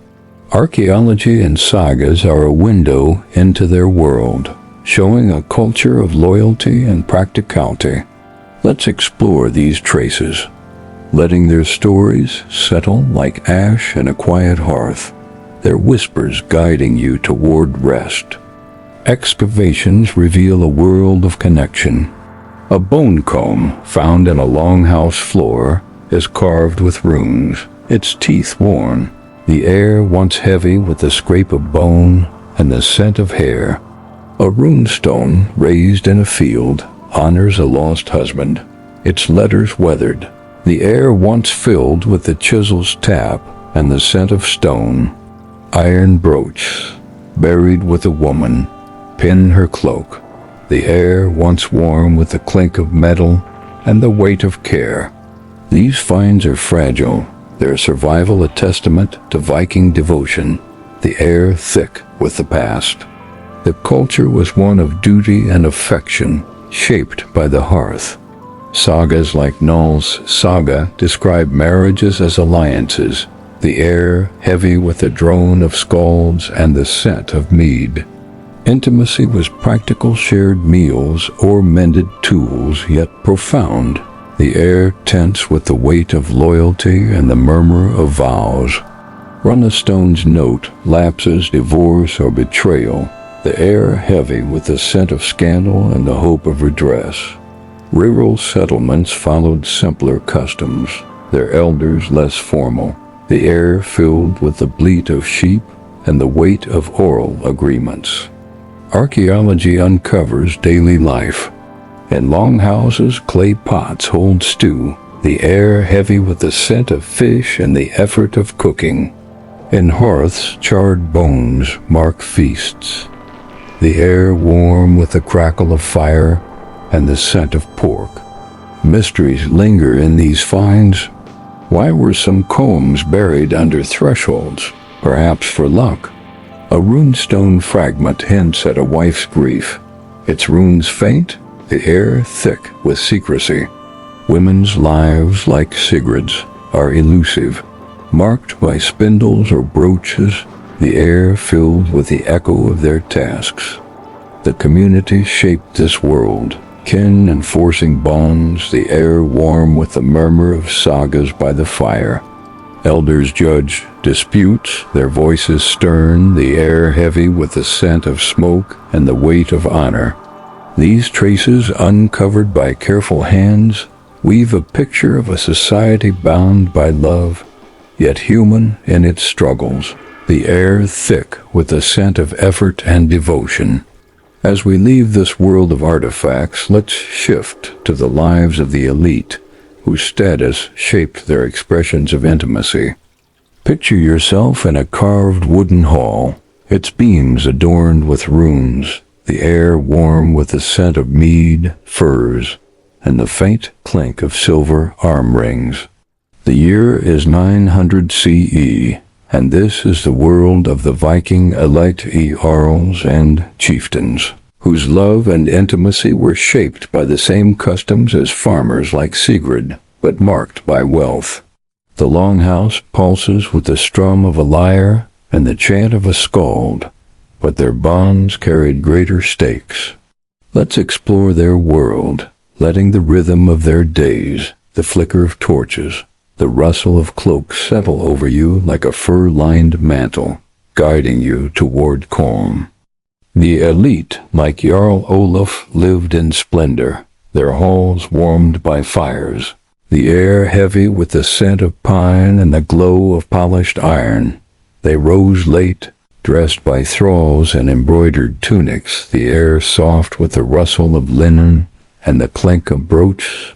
Archaeology and sagas are a window into their world, showing a culture of loyalty and practicality. Let's explore these traces, letting their stories settle like ash in a quiet hearth, their whispers guiding you toward rest. Excavations reveal a world of connection. A bone comb found in a longhouse floor is carved with runes, its teeth worn. The air once heavy with the scrape of bone and the scent of hair. A runestone raised in a field honors a lost husband, its letters weathered. The air once filled with the chisel's tap and the scent of stone. Iron brooch, buried with a woman, pin her cloak. The air once warm with the clink of metal and the weight of care. These finds are fragile, their survival a testament to Viking devotion, the air thick with the past. The culture was one of duty and affection, shaped by the hearth. Sagas like Norse saga describe marriages as alliances, the air heavy with the drone of skalds and the scent of mead. Intimacy was practical shared meals or mended tools, yet profound, the air tense with the weight of loyalty and the murmur of vows. Run a stone's note, lapses, divorce, or betrayal, the air heavy with the scent of scandal and the hope of redress. Rural settlements followed simpler customs, their elders less formal, the air filled with the bleat of sheep and the weight of oral agreements. Archaeology uncovers daily life. In longhouses, clay pots hold stew, the air heavy with the scent of fish and the effort of cooking. In hearths, charred bones mark feasts, the air warm with the crackle of fire and the scent of pork. Mysteries linger in these finds. Why were some combs buried under thresholds? Perhaps for luck. A runestone fragment hints at a wife's grief. Its runes faint, the air thick with secrecy. Women's lives, like Sigrid's, are elusive, marked by spindles or brooches, the air filled with the echo of their tasks. The community shaped this world, kin enforcing bonds, the air warm with the murmur of sagas by the fire. Elders judged disputes, their voices stern, the air heavy with the scent of smoke and the weight of honor. These traces, uncovered by careful hands, weave a picture of a society bound by love, yet human in its struggles, the air thick with the scent of effort and devotion. As we leave this world of artifacts, let's shift to the lives of the elite, whose status shaped their expressions of intimacy. Picture yourself in a carved wooden hall, its beams adorned with runes, the air warm with the scent of mead, furs, and the faint clink of silver arm rings. The year is 900 CE, and this is the world of the Viking elite earls and chieftains, whose love and intimacy were shaped by the same customs as farmers like Sigrid, but marked by wealth. The longhouse pulses with the strum of a lyre and the chant of a skald, but their bonds carried greater stakes. Let's explore their world, letting the rhythm of their days, the flicker of torches, the rustle of cloaks settle over you like a fur-lined mantle, guiding you toward calm. The elite, like Jarl Olaf, lived in splendor, their halls warmed by fires, the air heavy with the scent of pine and the glow of polished iron. They rose late, dressed by thralls in embroidered tunics, the air soft with the rustle of linen and the clink of brooches.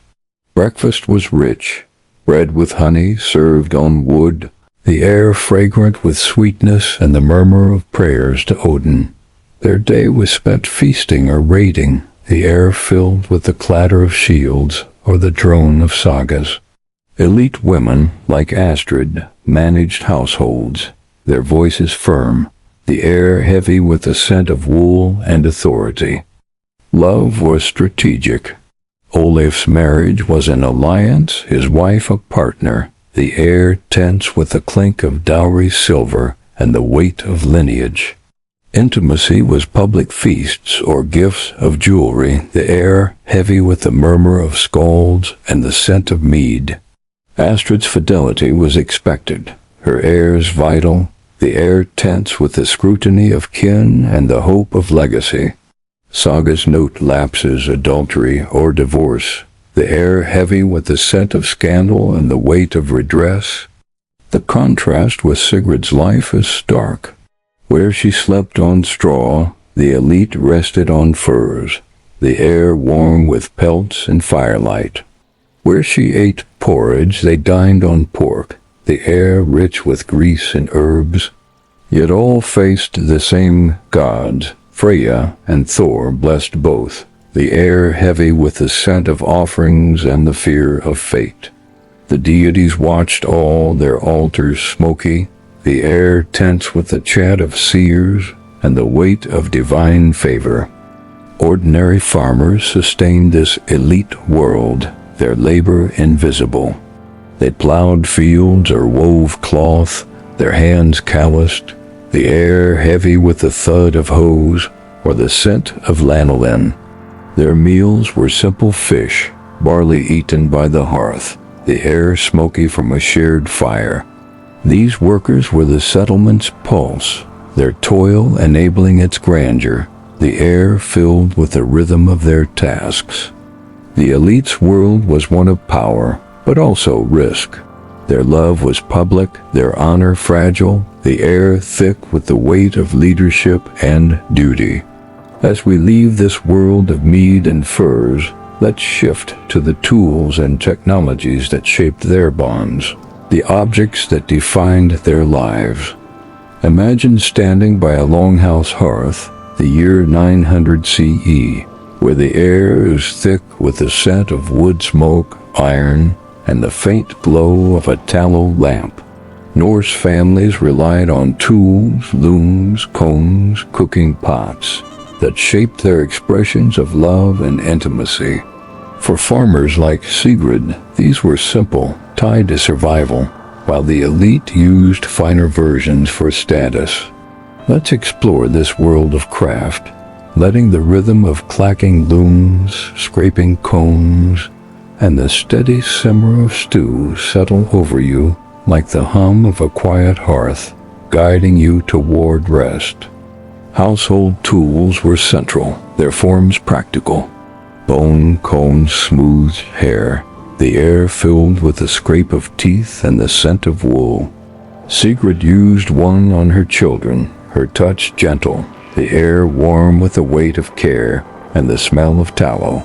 Breakfast was rich, bread with honey served on wood, the air fragrant with sweetness and the murmur of prayers to Odin. Their day was spent feasting or raiding, the air filled with the clatter of shields or the drone of sagas. Elite women, like Astrid, managed households, their voices firm, the air heavy with the scent of wool and authority. Love was strategic. Olaf's marriage was an alliance, his wife a partner, the air tense with the clink of dowry silver and the weight of lineage. Intimacy was public feasts or gifts of jewelry, the air heavy with the murmur of skalds and the scent of mead. Astrid's fidelity was expected, her heirs vital, the air tense with the scrutiny of kin and the hope of legacy. Sagas note lapses, adultery, or divorce, the air heavy with the scent of scandal and the weight of redress. The contrast with Sigrid's life is stark. Where she slept on straw, the elite rested on furs, the air warm with pelts and firelight. Where she ate porridge, they dined on pork, the air rich with grease and herbs. Yet all faced the same gods. Freya and Thor blessed both, the air heavy with the scent of offerings and the fear of fate. The deities watched all, their altars smoky, the air tense with the chant of seers and the weight of divine favor. Ordinary farmers sustained this elite world, their labor invisible. They plowed fields or wove cloth, their hands calloused, the air heavy with the thud of hoes or the scent of lanolin. Their meals were simple fish, barley eaten by the hearth, the air smoky from a shared fire. These workers were the settlement's pulse, their toil enabling its grandeur, the air filled with the rhythm of their tasks. The elite's world was one of power, but also risk. Their love was public, their honor fragile, the air thick with the weight of leadership and duty. As we leave this world of mead and furs, let's shift to the tools and technologies that shaped their bonds, the objects that defined their lives. Imagine standing by a longhouse hearth, the year 900 CE, where the air is thick with the scent of wood smoke, iron, and the faint glow of a tallow lamp. Norse families relied on tools, looms, combs, cooking pots that shaped their expressions of love and intimacy. For farmers like Sigrid, these were simple, tied to survival, while the elite used finer versions for status. Let's explore this world of craft, letting the rhythm of clacking looms, scraping combs, and the steady simmer of stew settle over you like the hum of a quiet hearth, guiding you toward rest. Household tools were central, their forms practical. Bone combed smooth hair, the air filled with the scrape of teeth and the scent of wool. Sigrid used one on her children, her touch gentle, the air warm with the weight of care and the smell of tallow.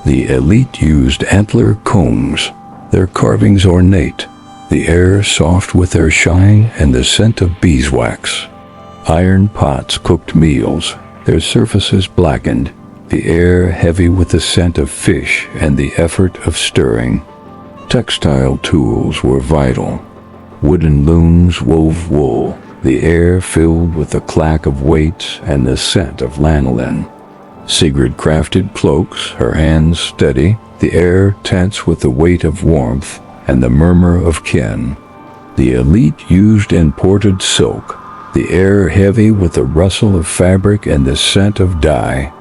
The elite used antler combs, their carvings ornate, the air soft with their shine and the scent of beeswax. Iron pots cooked meals, their surfaces blackened, the air heavy with the scent of fish and the effort of stirring. Textile tools were vital. Wooden looms wove wool, the air filled with the clack of weights and the scent of lanolin. Sigrid crafted cloaks, her hands steady, the air tense with the weight of warmth and the murmur of kin. The elite used imported silk, the air heavy with the rustle of fabric and the scent of dye.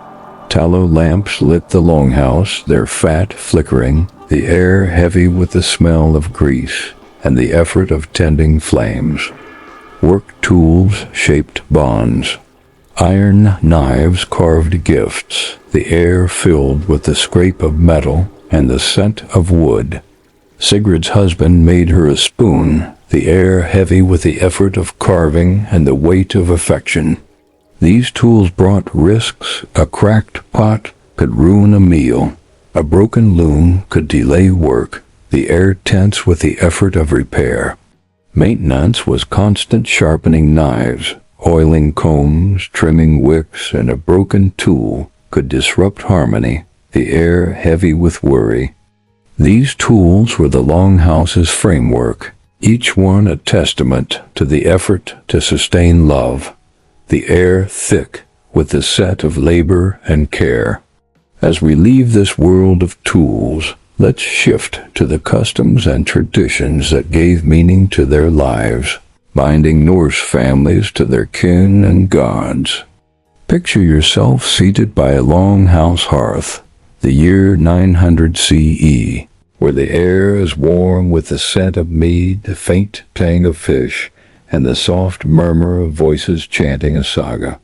Tallow lamps lit the longhouse, their fat flickering, the air heavy with the smell of grease and the effort of tending flames. Work tools shaped bonds. Iron knives carved gifts, the air filled with the scrape of metal and the scent of wood. Sigrid's husband made her a spoon, the air heavy with the effort of carving and the weight of affection. These tools brought risks. A cracked pot could ruin a meal. A broken loom could delay work, the air tense with the effort of repair. Maintenance was constant sharpening knives, oiling combs, trimming wicks, and a broken tool could disrupt harmony, the air heavy with worry. These tools were the longhouse's framework, each one a testament to the effort to sustain love, the air thick with the scent of labor and care. As we leave this world of tools, let's shift to the customs and traditions that gave meaning to their lives, binding Norse families to their kin and gods. Picture yourself seated by a longhouse hearth, the year 900 CE, where the air is warm with the scent of mead, the faint tang of fish, and the soft murmur of voices chanting a saga.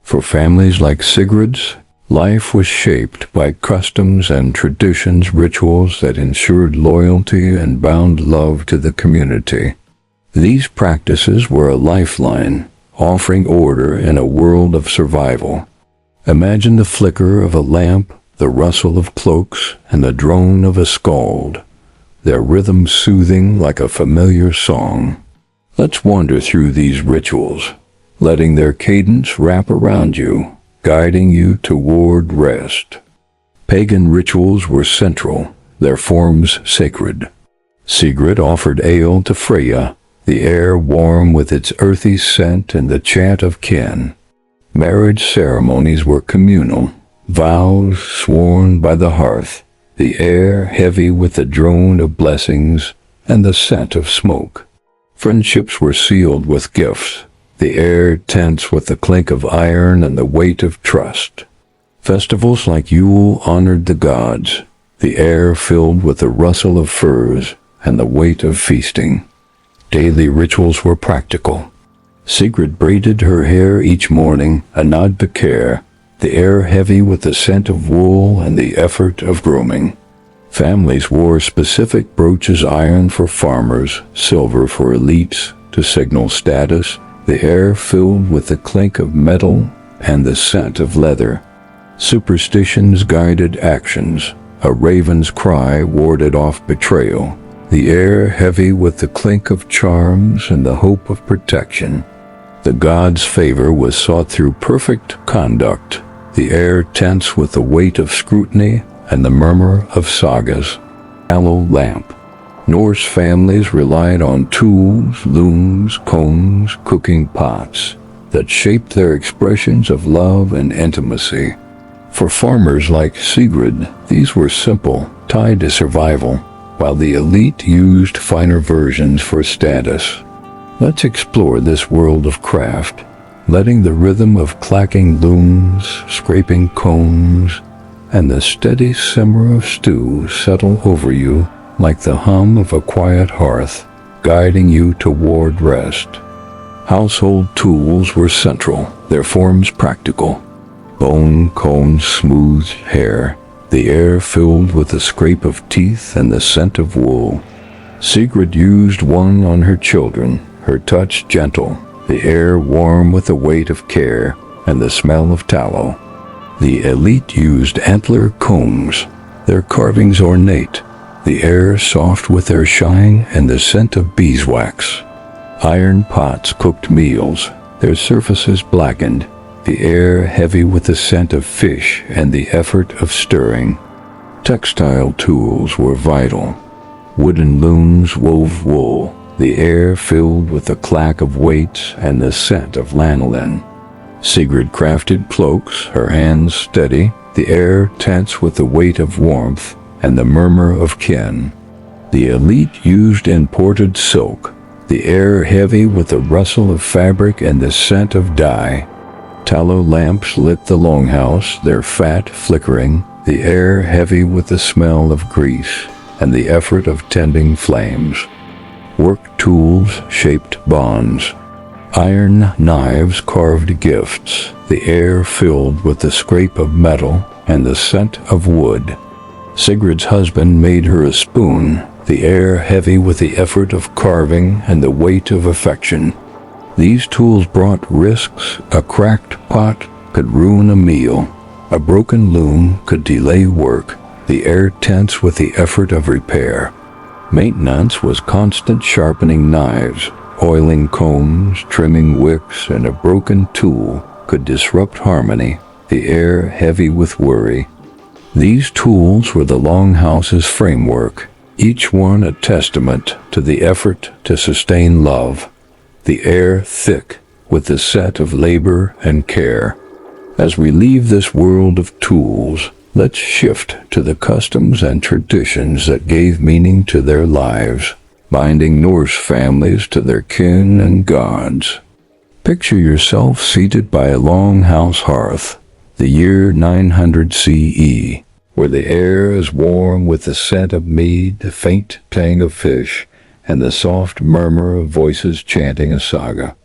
For families like Sigrid's, life was shaped by customs and traditions, rituals that ensured loyalty and bound love to the community. These practices were a lifeline, offering order in a world of survival. Imagine the flicker of a lamp, the rustle of cloaks, and the drone of a skald, their rhythm soothing like a familiar song. Let's wander through these rituals, letting their cadence wrap around you, guiding you toward rest. Pagan rituals were central, their forms sacred. Sigrid offered ale to Freya, the air warm with its earthy scent and the chant of kin. Marriage ceremonies were communal, vows sworn by the hearth, the air heavy with the drone of blessings and the scent of smoke. Friendships were sealed with gifts, the air tense with the clink of iron and the weight of trust. Festivals like Yule honored the gods, the air filled with the rustle of furs and the weight of feasting. Daily rituals were practical. Sigrid braided her hair each morning, a nod to care, the air heavy with the scent of wool and the effort of grooming. Families wore specific brooches, iron for farmers, silver for elites, to signal status, the air filled with the clink of metal and the scent of leather. Superstitions guided actions. A raven's cry warded off betrayal, the air heavy with the clink of charms and the hope of protection. The gods' favor was sought through perfect conduct, the air tense with the weight of scrutiny and the murmur of sagas. Tallow lamp. Norse families relied on tools, looms, combs, cooking pots that shaped their expressions of love and intimacy. For farmers like Sigrid, these were simple, tied to survival, while the elite used finer versions for status. Let's explore this world of craft, letting the rhythm of clacking looms, scraping combs, and the steady simmer of stew settle over you like the hum of a quiet hearth, guiding you toward rest. Household tools were central, their forms practical. Bone combed smooth hair, the air filled with the scrape of teeth and the scent of wool. Sigrid used one on her children, her touch gentle, the air warm with the weight of care and the smell of tallow. The elite used antler combs, their carvings ornate, the air soft with their shine and the scent of beeswax. Iron pots cooked meals, their surfaces blackened, the air heavy with the scent of fish and the effort of stirring. Textile tools were vital. Wooden looms wove wool, the air filled with the clack of weights and the scent of lanolin. Sigrid crafted cloaks, her hands steady, the air tense with the weight of warmth and the murmur of kin. The elite used imported silk, the air heavy with the rustle of fabric and the scent of dye. Tallow lamps lit the longhouse, their fat flickering, the air heavy with the smell of grease and the effort of tending flames. Work tools shaped bonds. Iron knives carved gifts, the air filled with the scrape of metal and the scent of wood. Sigrid's husband made her a spoon, the air heavy with the effort of carving and the weight of affection. These tools brought risks. A cracked pot could ruin a meal. A broken loom could delay work, the air tense with the effort of repair. Maintenance was constant sharpening knives, oiling combs, trimming wicks, and a broken tool could disrupt harmony, the air heavy with worry. These tools were the longhouse's framework, each one a testament to the effort to sustain love. The air thick with the scent of labor and care. As we leave this world of tools, let's shift to the customs and traditions that gave meaning to their lives, binding Norse families to their kin and gods. Picture yourself seated by a longhouse hearth, the year 900 CE, where the air is warm with the scent of mead, the faint tang of fish, and the soft murmur of voices chanting a saga.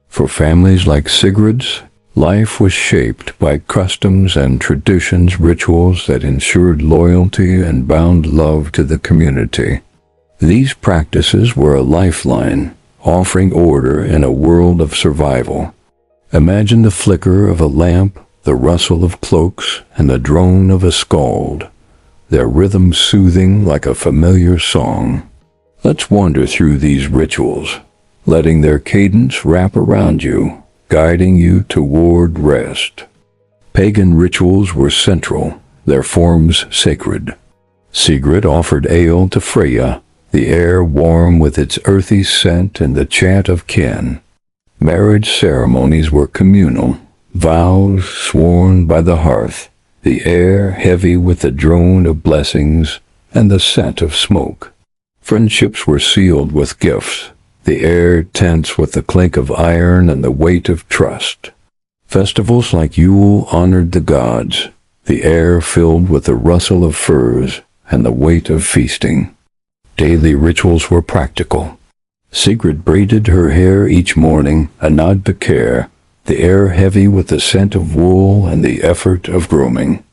For families like Sigrid's, life was shaped by customs and traditions, rituals that ensured loyalty and bound love to the community. These practices were a lifeline, offering order in a world of survival. Imagine the flicker of a lamp, the rustle of cloaks, and the drone of a skald, their rhythm soothing like a familiar song. Let's wander through these rituals, letting their cadence wrap around you, guiding you toward rest. Pagan rituals were central, their forms sacred. Sigrid offered ale to Freya, the air warm with its earthy scent and the chant of kin. Marriage ceremonies were communal, vows sworn by the hearth, the air heavy with the drone of blessings and the scent of smoke. Friendships were sealed with gifts, the air tense with the clink of iron and the weight of trust. Festivals like Yule honored the gods, the air filled with the rustle of furs and the weight of feasting. Daily rituals were practical. Sigrid braided her hair each morning, a nod to care, the air heavy with the scent of wool and the effort of grooming.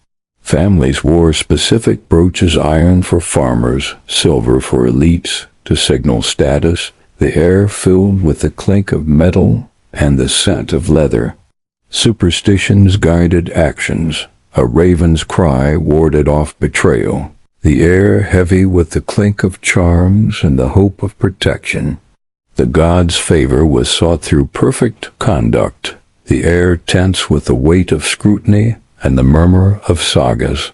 Families wore specific brooches, iron for farmers, silver for elites, to signal status, the air filled with the clink of metal and the scent of leather. Superstitions guided actions. A raven's cry warded off betrayal. The air heavy with the clink of charms and the hope of protection. The gods' favor was sought through perfect conduct. The air tense with the weight of scrutiny and the murmur of sagas.